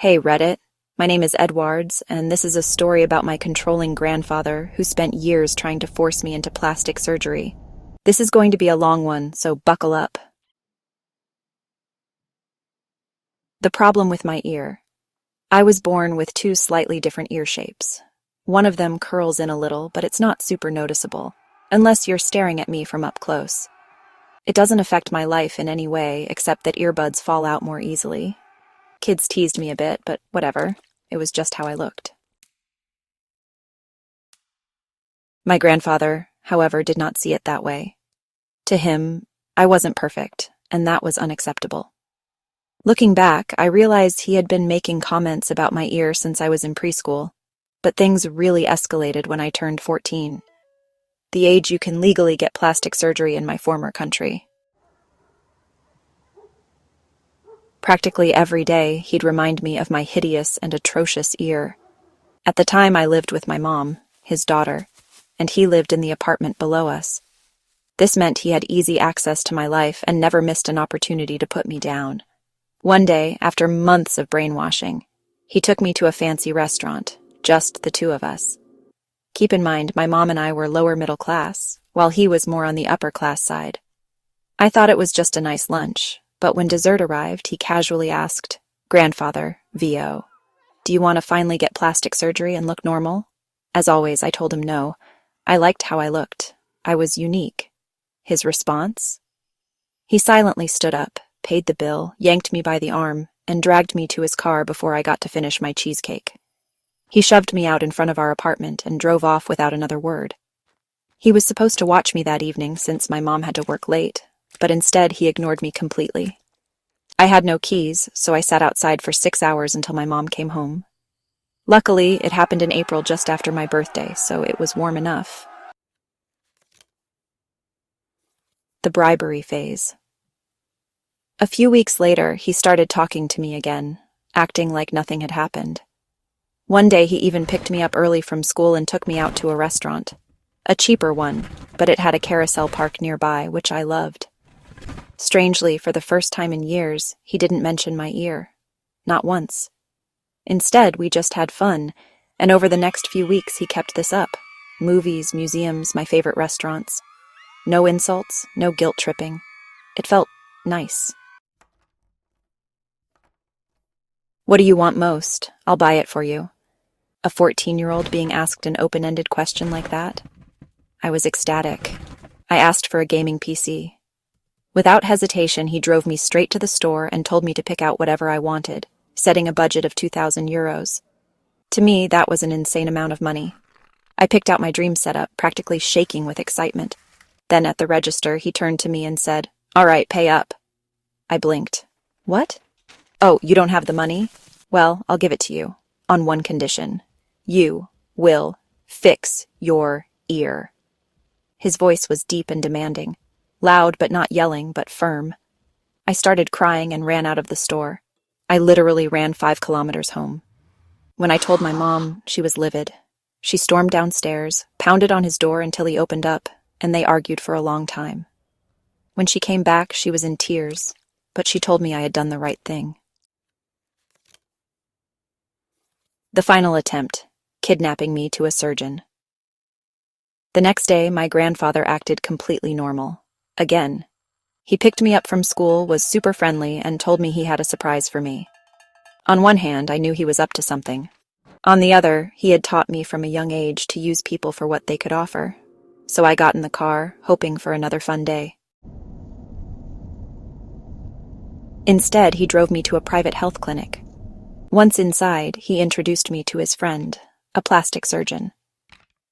Hey Reddit, my name is Eduards, and this is a story about my controlling grandfather who spent years trying to force me into plastic surgery. This is going to be a long one, so buckle up. The problem with my ear. I was born with two slightly different ear shapes. One of them curls in a little, but it's not super noticeable, unless you're staring at me from up close. It doesn't affect my life in any way, except that earbuds fall out more easily. Kids teased me a bit, but whatever. It was just how I looked. My grandfather, however, did not see it that way. To him, I wasn't perfect, and that was unacceptable. Looking back, I realized he had been making comments about my ear since I was in preschool, but things really escalated when I turned 14, the age you can legally get plastic surgery in my former country. Practically every day, he'd remind me of my hideous and atrocious ear. At the time, I lived with my mom, his daughter, and he lived in the apartment below us. This meant he had easy access to my life and never missed an opportunity to put me down. One day, after months of brainwashing, he took me to a fancy restaurant, just the two of us. Keep in mind, my mom and I were lower middle class, while he was more on the upper class side. I thought it was just a nice lunch. But when dessert arrived, he casually asked, "Grandfather, VO, do you want to finally get plastic surgery and look normal?" As always, I told him no. I liked how I looked. I was unique. His response? He silently stood up, paid the bill, yanked me by the arm, and dragged me to his car before I got to finish my cheesecake. He shoved me out in front of our apartment and drove off without another word. He was supposed to watch me that evening since my mom had to work late, but instead he ignored me completely. I had no keys, so I sat outside for 6 hours until my mom came home. Luckily, it happened in April just after my birthday, so it was warm enough. The bribery phase. A few weeks later, he started talking to me again, acting like nothing had happened. One day he even picked me up early from school and took me out to a restaurant. A cheaper one, but it had a carousel park nearby, which I loved. Strangely, for the first time in years, he didn't mention my ear. Not once. Instead, we just had fun, and over the next few weeks he kept this up. Movies, museums, my favorite restaurants. No insults, no guilt tripping. It felt nice. "What do you want most? I'll buy it for you." A 14-year-old being asked an open-ended question like that? I was ecstatic. I asked for a gaming PC. Without hesitation, he drove me straight to the store and told me to pick out whatever I wanted, setting a budget of 2,000 euros. To me, that was an insane amount of money. I picked out my dream setup, practically shaking with excitement. Then at the register, he turned to me and said, "All right, pay up." I blinked. "What? Oh, you don't have the money? Well, I'll give it to you, on one condition. You will fix your ear." His voice was deep and demanding. Loud but not yelling, but firm. I started crying and ran out of the store. I literally ran 5 kilometers home. When I told my mom, she was livid. She stormed downstairs, pounded on his door until he opened up, and they argued for a long time. When she came back, she was in tears, but she told me I had done the right thing. The final attempt, kidnapping me to a surgeon. The next day, my grandfather acted completely normal. Again. He picked me up from school, was super friendly, and told me he had a surprise for me. On one hand, I knew he was up to something. On the other, he had taught me from a young age to use people for what they could offer. So I got in the car, hoping for another fun day. Instead, he drove me to a private health clinic. Once inside, he introduced me to his friend, a plastic surgeon.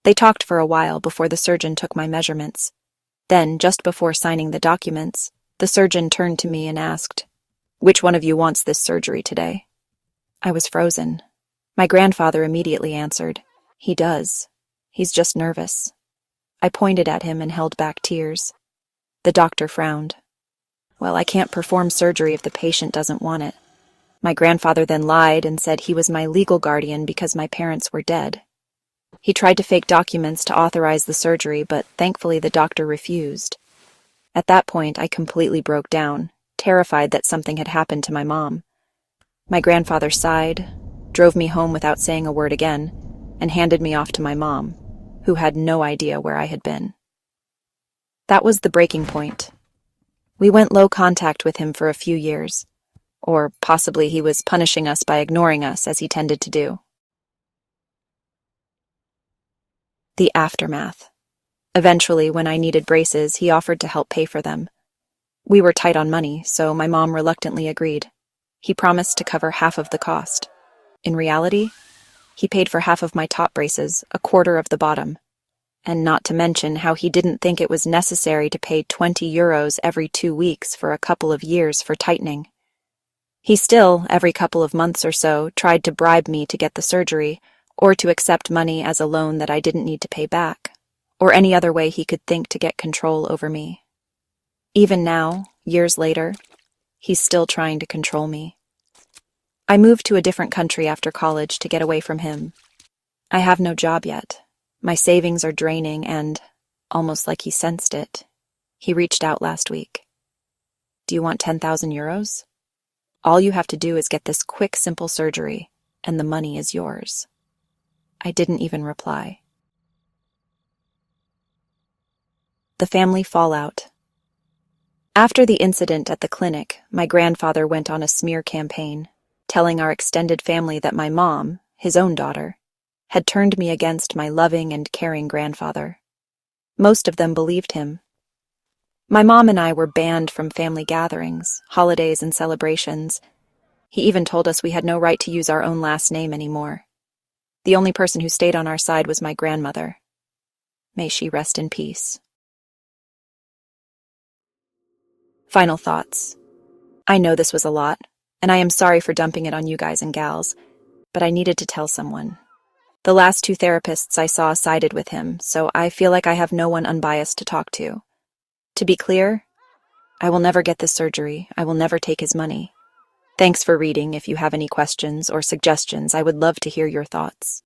They talked for a while before the surgeon took my measurements. Then, just before signing the documents, the surgeon turned to me and asked, "Which one of you wants this surgery today?" I was frozen. My grandfather immediately answered, "He does. He's just nervous." I pointed at him and held back tears. The doctor frowned. "Well, I can't perform surgery if the patient doesn't want it." My grandfather then lied and said he was my legal guardian because my parents were dead. He tried to fake documents to authorize the surgery, but thankfully the doctor refused. At that point, I completely broke down, terrified that something had happened to my mom. My grandfather sighed, drove me home without saying a word again, and handed me off to my mom, who had no idea where I had been. That was the breaking point. We went low contact with him for a few years, or possibly he was punishing us by ignoring us as he tended to do. The aftermath. Eventually, when I needed braces, he offered to help pay for them. We were tight on money, so my mom reluctantly agreed. He promised to cover half of the cost. In reality, he paid for half of my top braces, a quarter of the bottom. And not to mention how he didn't think it was necessary to pay 20 euros every 2 weeks for a couple of years for tightening. He still, every couple of months or so, tried to bribe me to get the surgery, or to accept money as a loan that I didn't need to pay back, or any other way he could think to get control over me. Even now, years later, he's still trying to control me. I moved to a different country after college to get away from him. I have no job yet. My savings are draining and, almost like he sensed it, he reached out last week. Do you want 10,000 euros? All you have to do is get this quick, simple surgery, and the money is yours. I didn't even reply. The family fallout. After the incident at the clinic, my grandfather went on a smear campaign, telling our extended family that my mom, his own daughter, had turned me against my loving and caring grandfather. Most of them believed him. My mom and I were banned from family gatherings, holidays, and celebrations. He even told us we had no right to use our own last name anymore. The only person who stayed on our side was my grandmother. May she rest in peace. Final thoughts. I know this was a lot, and I am sorry for dumping it on you guys and gals, but I needed to tell someone. The last 2 therapists I saw sided with him, so I feel like I have no one unbiased to talk to. To be clear, I will never get this surgery. I will never take his money. Thanks for reading. If you have any questions or suggestions, I would love to hear your thoughts.